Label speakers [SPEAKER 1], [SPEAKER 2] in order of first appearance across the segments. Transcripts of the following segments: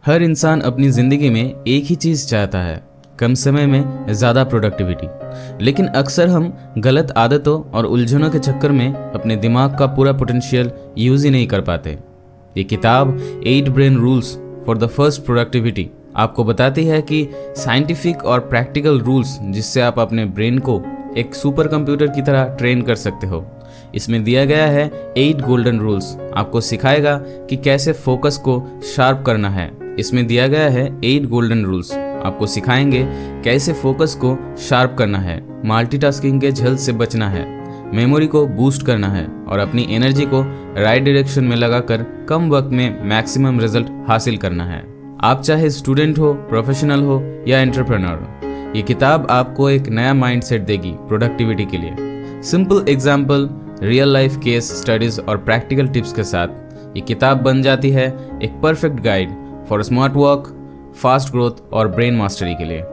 [SPEAKER 1] हर इंसान अपनी ज़िंदगी में एक ही चीज़ चाहता है, कम समय में ज़्यादा प्रोडक्टिविटी। लेकिन अक्सर हम गलत आदतों और उलझनों के चक्कर में अपने दिमाग का पूरा पोटेंशियल यूज़ ही नहीं कर पाते। ये किताब 8 brain rules for the first productivity आपको बताती है कि साइंटिफिक और प्रैक्टिकल रूल्स जिससे आप अपने ब्रेन को एक सुपर कंप्यूटर की तरह ट्रेन कर सकते हो। इसमें दिया गया है 8 गोल्डन रूल्स, आपको सिखाएगा कि कैसे फोकस को शार्प करना है। इसमें दिया गया है 8 गोल्डन रूल्स, आपको सिखाएंगे कैसे फोकस को शार्प करना है, मल्टीटास्किंग के झल से बचना है, मेमोरी को बूस्ट करना है और अपनी एनर्जी को राइट डायरेक्शन में लगाकर कम वक्त में मैक्सिमम रिजल्ट हासिल करना है। आप चाहे स्टूडेंट हो, प्रोफेशनल हो या एंटरप्रेन्योर, ये किताब आपको एक नया माइंडसेट देगी प्रोडक्टिविटी के लिए। Simple example, real life case studies और प्रैक्टिकल टिप्स के साथ ये किताब बन जाती है एक perfect guide for smart work, fast growth और ब्रेन मास्टरी के लिए।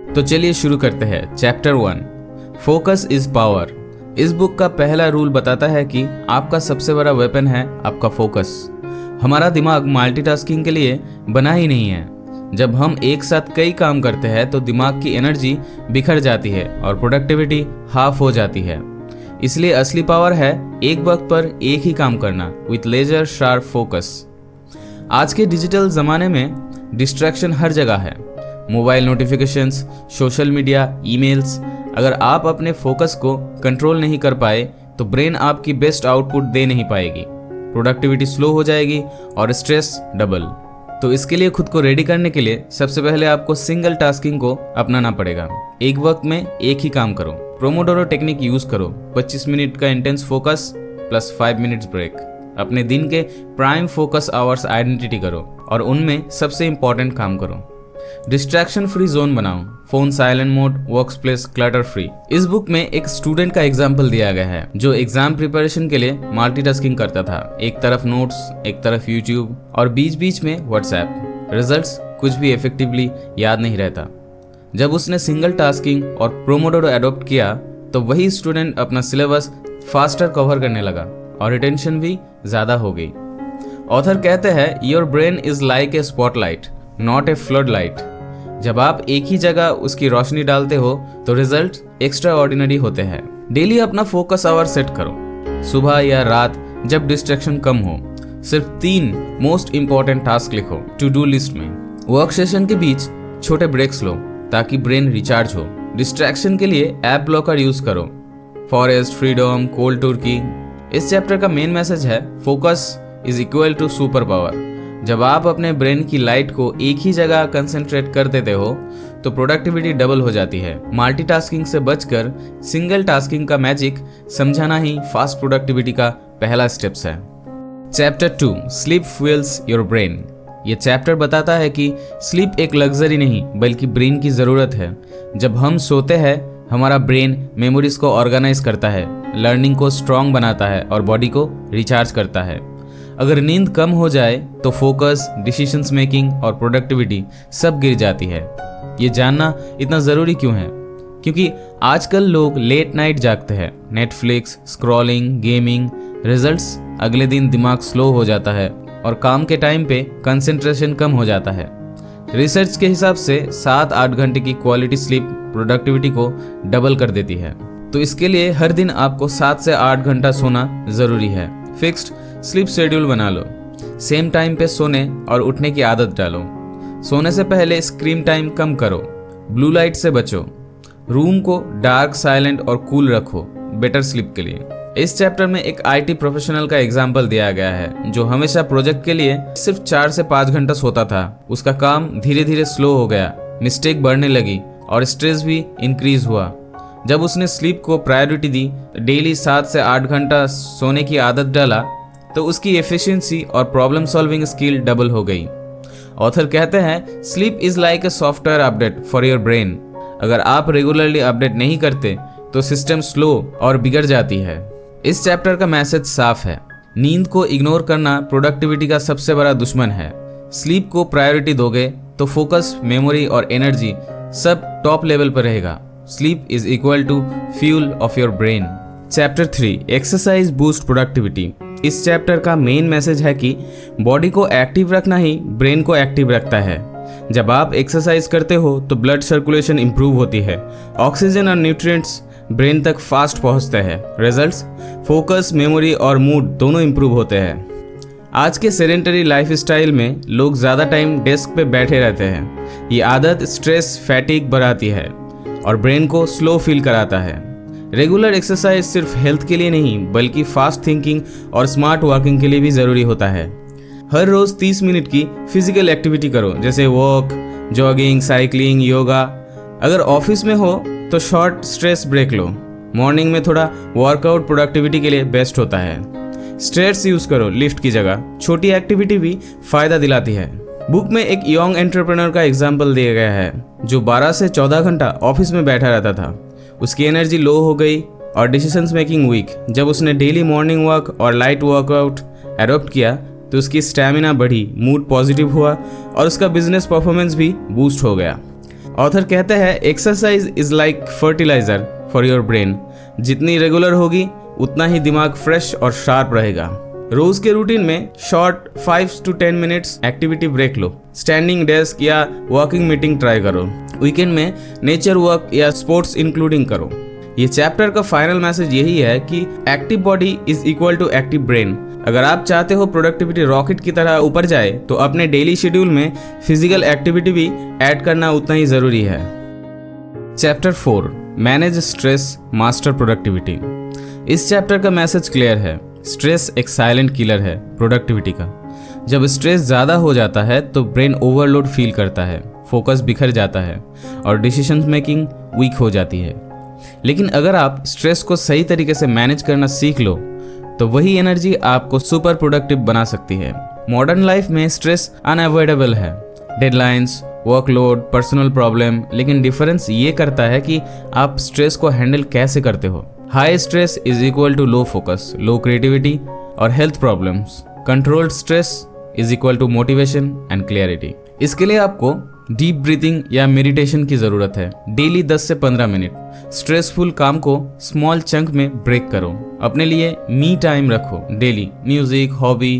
[SPEAKER 1] तो चलिए शुरू करते हैं। Chapter 1, focus is power. इस बुक का पहला रूल बताता है कि आपका सबसे बड़ा वेपन है आपका फोकस। हमारा दिमाग मल्टीटास्किंग के लिए बना ही नहीं है। जब हम एक साथ कई काम करते हैं तो दिमाग की एनर्जी बिखर जाती है और प्रोडक्टिविटी हाफ हो जाती है। इसलिए असली पावर है एक वक्त पर एक ही काम करना, विथ लेजर शार्प फोकस। आज के डिजिटल जमाने में डिस्ट्रैक्शन हर जगह है, mobile notifications, social media, emails. अगर आप अपने फोकस को कंट्रोल नहीं कर पाए तो ब्रेन आपकी बेस्ट आउटपुट दे नहीं पाएगी, प्रोडक्टिविटी स्लो हो जाएगी और स्ट्रेस डबल। तो इसके लिए खुद को रेडी करने के लिए सबसे पहले आपको सिंगल टास्किंग को अपनाना पड़ेगा। एक वक्त में एक ही काम करो, प्रोमोडोरो टेक्निक यूज करो। 25 मिनट का intense focus plus 5 minutes break. अपने दिन के प्राइम फोकस आवर्स आइडेंटिटी करो और उनमें सबसे इंपॉर्टेंट काम करो। डिस्ट्रैक्शन फ्री जोन बनाओ, phone silent mode, work place clutter free. इस बुक में एक स्टूडेंट का एग्जाम्पल दिया गया है जो एग्जाम प्रिपरेशन के लिए मल्टीटास्किंग करता था। एक तरफ नोट्स, एक तरफ यूट्यूब और बीच बीच में व्हाट्सएप। रिजल्ट्स कुछ भी इफेक्टिवली याद नहीं रहता। जब उसने सिंगल टास्किंग और प्रोमोडोरो अडॉप्ट किया तो वही स्टूडेंट अपना सिलेबस फास्टर कवर करने लगा और रिटेंशन भी ज्यादा हो गई। ऑथर कहते हैं, your brain is like a spotlight not a flood light. जब आप एक ही जगह उसकी रोशनी डालते हो तो रिजल्ट एक्स्ट्रा ऑर्डिनरी होते हैं। डेली अपना फोकस आवर सेट करो, सुबह या रात जब डिस्ट्रैक्शन कम हो। सिर्फ 3 मोस्ट इंपॉर्टेंट टास्क लिखो टू डू लिस्ट में। वर्क सेशन के बीच छोटे ब्रेक्स लो ताकि ब्रेन रिचार्ज हो। डिस्ट्रैक्शन के लिए ऐप ब्लॉकर यूज करो, फॉरेस्ट, फ्रीडम, कोल्ड टर्की। इस चैप्टर का मेन मैसेज है, focus is equal to super power. जब आप अपने ब्रेन की लाइट को एक ही जगह कंसंट्रेट कर देते हो तो प्रोडक्टिविटी डबल हो जाती है। मल्टीटास्किंग से बचकर सिंगल टास्किंग का मैजिक समझाना ही फास्ट प्रोडक्टिविटी का पहला स्टेप्स है। Chapter 2, sleep fuels your brain. ये चैप्टर बताता है कि स्लीप एक लग्जरी नहीं बल्कि ब्रेन की ज़रूरत है। जब हम सोते हैं हमारा ब्रेन मेमोरीज को ऑर्गेनाइज करता है, लर्निंग को स्ट्रॉन्ग बनाता है और बॉडी को रिचार्ज करता है। अगर नींद कम हो जाए तो फोकस, डिसीजंस मेकिंग और प्रोडक्टिविटी सब गिर जाती है। ये जानना इतना ज़रूरी क्यों है? क्योंकि आजकल लोग लेट नाइट जागते हैं, नेटफ्लिक्स, स्क्रॉलिंग, गेमिंग। रिजल्ट्स अगले दिन दिमाग स्लो हो जाता है और काम के टाइम पे कंसंट्रेशन कम हो जाता है। रिसर्च के हिसाब से 7-8 घंटे की क्वालिटी स्लीप प्रोडक्टिविटी को डबल कर देती है। तो इसके लिए हर दिन आपको 7 से 8 घंटा सोना ज़रूरी है। फिक्स्ड स्लीप शेड्यूल बना लो, सेम टाइम पे सोने और उठने की आदत डालो। सोने से पहले स्क्रीन टाइम कम करो, ब्लू लाइट से बचो, रूम को डार्क, साइलेंट और कूल रखो बेटर स्लीप के लिए। इस चैप्टर में एक आईटी प्रोफेशनल का एग्जाम्पल दिया गया है जो हमेशा प्रोजेक्ट के लिए सिर्फ 4 से 5 घंटा सोता था। उसका काम धीरे धीरे स्लो हो गया, मिस्टेक बढ़ने लगी और स्ट्रेस भी इंक्रीज हुआ। जब उसने स्लीप को प्रायोरिटी दी, डेली 7 से 8 घंटा सोने की आदत डाला तो उसकी एफिशिएंसी और प्रॉब्लम सॉल्विंग स्किल डबल हो गई। ऑथर कहते हैं sleep is like a software update for your brain. अगर आप रेगुलरली अपडेट नहीं करते तो सिस्टम स्लो और बिगड़ जाती है। इस चैप्टर का मैसेज साफ है, नींद को इग्नोर करना प्रोडक्टिविटी का सबसे बड़ा दुश्मन है। स्लीप को प्रायोरिटी दोगे तो फोकस, मेमोरी और एनर्जी सब टॉप लेवल पर रहेगा। Sleep is equal to fuel of your brain. Chapter 3 exercise boost productivity. इस चैप्टर का मेन मैसेज है कि बॉडी को एक्टिव रखना ही ब्रेन को एक्टिव रखता है। जब आप एक्सरसाइज करते हो तो ब्लड सर्कुलेशन इंप्रूव होती है, ऑक्सीजन और न्यूट्रिएंट्स ब्रेन तक फास्ट पहुंचते हैं। रिजल्ट्स, फोकस, मेमोरी और मूड दोनों इंप्रूव होते हैं। आज के सेडेंटरी लाइफस्टाइल में लोग ज़्यादा टाइम डेस्क पे बैठे रहते हैं। ये आदत स्ट्रेस, फैटिग बढ़ाती है और ब्रेन को स्लो फील कराता है। रेगुलर एक्सरसाइज सिर्फ हेल्थ के लिए नहीं बल्कि फास्ट थिंकिंग और स्मार्ट वर्किंग के लिए भी ज़रूरी होता है। हर रोज़ 30 मिनट की फिजिकल एक्टिविटी करो, जैसे वॉक, जॉगिंग, साइकिलिंग, योगा। अगर ऑफिस में हो तो शॉर्ट स्ट्रेस ब्रेक लो। मॉर्निंग में थोड़ा वर्कआउट प्रोडक्टिविटी के लिए बेस्ट होता है। स्टेयर्स यूज़ करो लिफ्ट की जगह। छोटी एक्टिविटी भी फ़ायदा दिलाती है। बुक में एक यंग एंटरप्रेन्योर का एग्जाम्पल दिया गया है जो 12 से 14 घंटा ऑफिस में बैठा रहता था। उसकी एनर्जी लो हो गई और डिसीजंस मेकिंग वीक। जब उसने डेली मॉर्निंग वॉक और लाइट वर्कआउट एडॉप्ट किया तो उसकी स्टैमिना बढ़ी, मूड पॉजिटिव हुआ और उसका बिजनेस परफॉर्मेंस भी बूस्ट हो गया। ऑथर कहते हैं exercise is like fertilizer for your brain. जितनी रेगुलर होगी उतना ही दिमाग फ्रेश और शार्प रहेगा। रोज के रूटीन में short 5 to 10 minutes activity break लो। स्टैंडिंग डेस्क या वॉकिंग मीटिंग ट्राई करो। वीकेंड में नेचर वॉक या स्पोर्ट्स इंक्लूडिंग करो। ये चैप्टर का फाइनल मैसेज यही है कि active body is equal to active brain. अगर आप चाहते हो प्रोडक्टिविटी रॉकेट की तरह ऊपर जाए तो अपने डेली शेड्यूल में फिजिकल एक्टिविटी भी ऐड करना उतना ही जरूरी है। Chapter 4 manage stress, master productivity. इस चैप्टर का मैसेज क्लियर है, स्ट्रेस एक साइलेंट किलर है प्रोडक्टिविटी का। जब स्ट्रेस ज़्यादा हो जाता है तो ब्रेन ओवरलोड फील करता है, फोकस बिखर जाता है और डिसीजन मेकिंग वीक हो जाती है। लेकिन अगर आप स्ट्रेस को सही तरीके से मैनेज करना सीख लो तो वही एनर्जी आपको सुपर प्रोडक्टिव बना सकती है। मॉडर्न लाइफ में स्ट्रेस अनअवॉइडेबल है, डेडलाइंस, वर्कलोड, पर्सनल प्रॉब्लम। लेकिन डिफरेंस ये करता है कि आप स्ट्रेस को हैंडल कैसे करते हो। High stress is equal to low focus, low creativity और health problems. Controlled stress is equal to motivation and clarity. इसके लिए आपको डीप ब्रीथिंग या मेडिटेशन की ज़रूरत है। डेली 10 से 15 मिनट स्ट्रेसफुल काम को स्मॉल चंक में ब्रेक करो। अपने लिए मी टाइम रखो डेली, म्यूजिक, हॉबी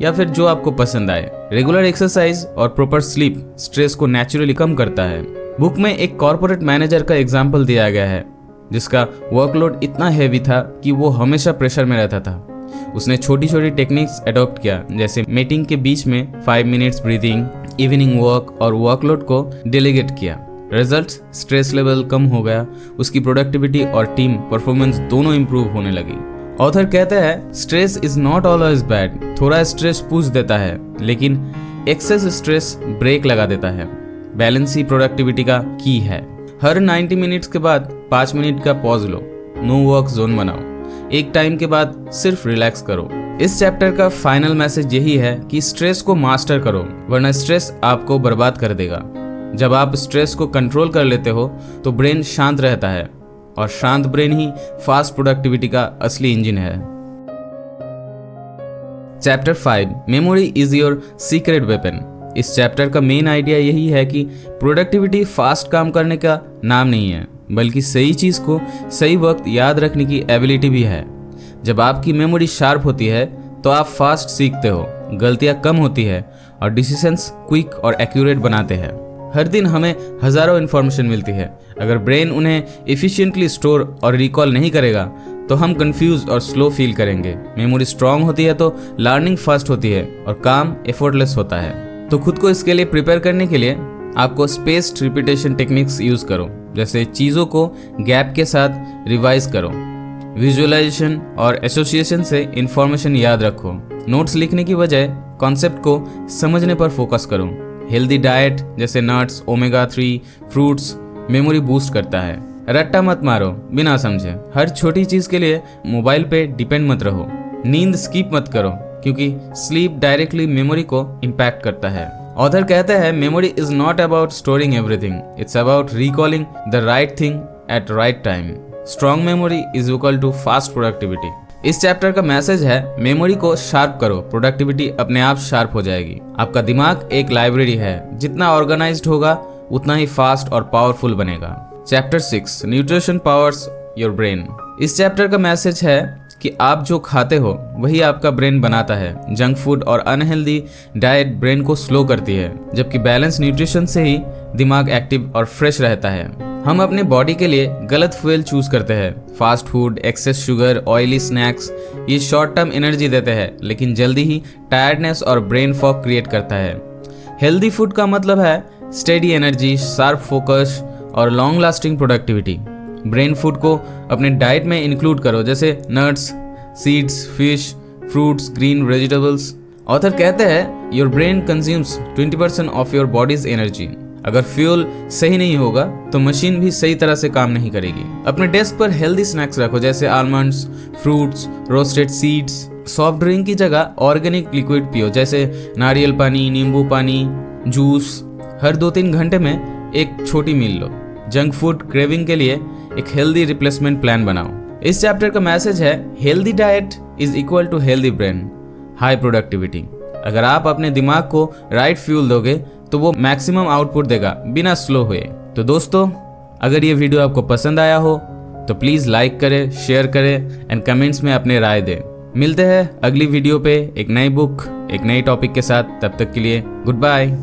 [SPEAKER 1] या फिर जो आपको पसंद आए। रेगुलर एक्सरसाइज और प्रॉपर स्लीप स्ट्रेस को नेचुरली कम करता है। बुक में एक कॉर्पोरेट मैनेजर का एग्जाम्पल दिया गया है जिसका वर्कलोड इतना हैवी था कि वो हमेशा प्रेशर में रहता था। उसने छोटी छोटी टेक्निक्स अडॉप्ट किया, जैसे मीटिंग के बीच में 5 मिनट्स ब्रीथिंग, इवनिंग वॉक और वर्कलोड को डेलीगेट किया। रिजल्ट्स, स्ट्रेस लेवल कम हो गया, उसकी प्रोडक्टिविटी और टीम परफॉर्मेंस दोनों इंप्रूव होने लगी। ऑथर कहते हैं stress is not always bad. थोड़ा स्ट्रेस पुश देता है लेकिन एक्सेस स्ट्रेस ब्रेक लगा देता है। बैलेंस ही प्रोडक्टिविटी का की है। हर 90 मिनट्स के बाद 5 मिनट का पॉज लो, नो वर्क जोन बनाओ। एक टाइम के बाद सिर्फ रिलैक्स करो। इस चैप्टर का फाइनल मैसेज यही है कि स्ट्रेस को मास्टर करो वरना स्ट्रेस आपको बर्बाद कर देगा। जब आप स्ट्रेस को कंट्रोल कर लेते हो तो ब्रेन शांत रहता है और शांत ब्रेन ही फास्ट प्रोडक्टिविटी का असली इंजन है। Chapter 5 memory is your secret weapon. इस चैप्टर का मेन आइडिया यही है कि प्रोडक्टिविटी फास्ट काम करने का नाम नहीं है बल्कि सही चीज़ को सही वक्त याद रखने की एबिलिटी भी है। जब आपकी मेमोरी शार्प होती है तो आप फास्ट सीखते हो, गलतियां कम होती है और डिसीजंस क्विक और एक्यूरेट बनाते हैं। हर दिन हमें हज़ारों इन्फॉर्मेशन मिलती है। अगर ब्रेन उन्हें एफिशिएंटली स्टोर और रिकॉल नहीं करेगा तो हम कंफ्यूज और स्लो फील करेंगे। मेमोरी स्ट्रांग होती है तो लर्निंग फास्ट होती है और काम एफर्टलेस होता है। तो खुद को इसके लिए प्रिपेयर करने के लिए आपको स्पेस्ड रिपीटेशन टेक्निक्स यूज़ करो, जैसे चीज़ों को गैप के साथ रिवाइज करो। विजुअलाइजेशन और एसोसिएशन से इंफॉर्मेशन याद रखो। नोट्स लिखने की बजाय कॉन्सेप्ट को समझने पर फोकस करो। हेल्दी डाइट जैसे nuts, omega 3, fruits memory boost करता है। रट्टा मत मारो बिना समझे। हर छोटी चीज़ के लिए मोबाइल पे डिपेंड मत रहो। नींद स्किप मत करो क्योंकि स्लीप डायरेक्टली मेमोरी को इम्पैक्ट करता है। ऑथर कहते हैं memory is not about storing everything, it's about recalling the right thing at right time. Strong memory is equal to fast productivity. इस चैप्टर का मैसेज है मेमोरी को शार्प करो, प्रोडक्टिविटी अपने आप शार्प हो जाएगी। आपका दिमाग एक लाइब्रेरी है, जितना ऑर्गेनाइज्ड होगा उतना ही फास्ट और पावरफुल बनेगा। Chapter 6 nutrition powers your brain. इस चैप्टर का मैसेज है कि आप जो खाते हो वही आपका ब्रेन बनाता है। जंक फूड और अनहेल्दी डाइट ब्रेन को स्लो करती है, जबकि बैलेंस न्यूट्रिशन से ही दिमाग एक्टिव और फ्रेश रहता है। हम अपने बॉडी के लिए गलत फ्यूल चूज करते हैं। Fast food, excess sugar, oily snacks ये शॉर्ट टर्म एनर्जी देते हैं, लेकिन जल्दी ही टायर्डनेस और ब्रेन फॉग क्रिएट करता है। हेल्दी फूड का मतलब है स्टेडी एनर्जी, शार्प फोकस और long lasting productivity. Brain food को अपने डाइट में इंक्लूड करो, जैसे nuts, seeds, fish, fruits, green vegetables. Author कहते हैं your brain consumes 20% of your bodies energy. अगर फ्यूल सही नहीं होगा तो मशीन भी सही तरह से काम नहीं करेगी। अपने डेस्क पर हेल्दी स्नैक्स रखो, जैसे almonds, fruits, roasted seeds. Soft drink की जगह ऑर्गेनिक लिक्विड पियो, जैसे नारियल पानी, नींबू पानी, जूस। हर 2-3 घंटे में एक छोटी मील लो। जंक फूड क्रेविंग के लिए एक हेल्दी रिप्लेसमेंट प्लान बनाओ। इस चैप्टर का मैसेज है healthy diet is equal to healthy brain, high productivity. अगर आप अपने दिमाग को राइट फ्यूल दोगे तो वो मैक्सिमम आउटपुट देगा बिना स्लो हुए। तो दोस्तों, अगर ये वीडियो आपको पसंद आया हो तो प्लीज़ लाइक करें, शेयर करें एंड कमेंट्स में अपने राय दें। मिलते हैं अगली वीडियो पे एक नई बुक, एक नई टॉपिक के साथ। तब तक के लिए गुड बाय।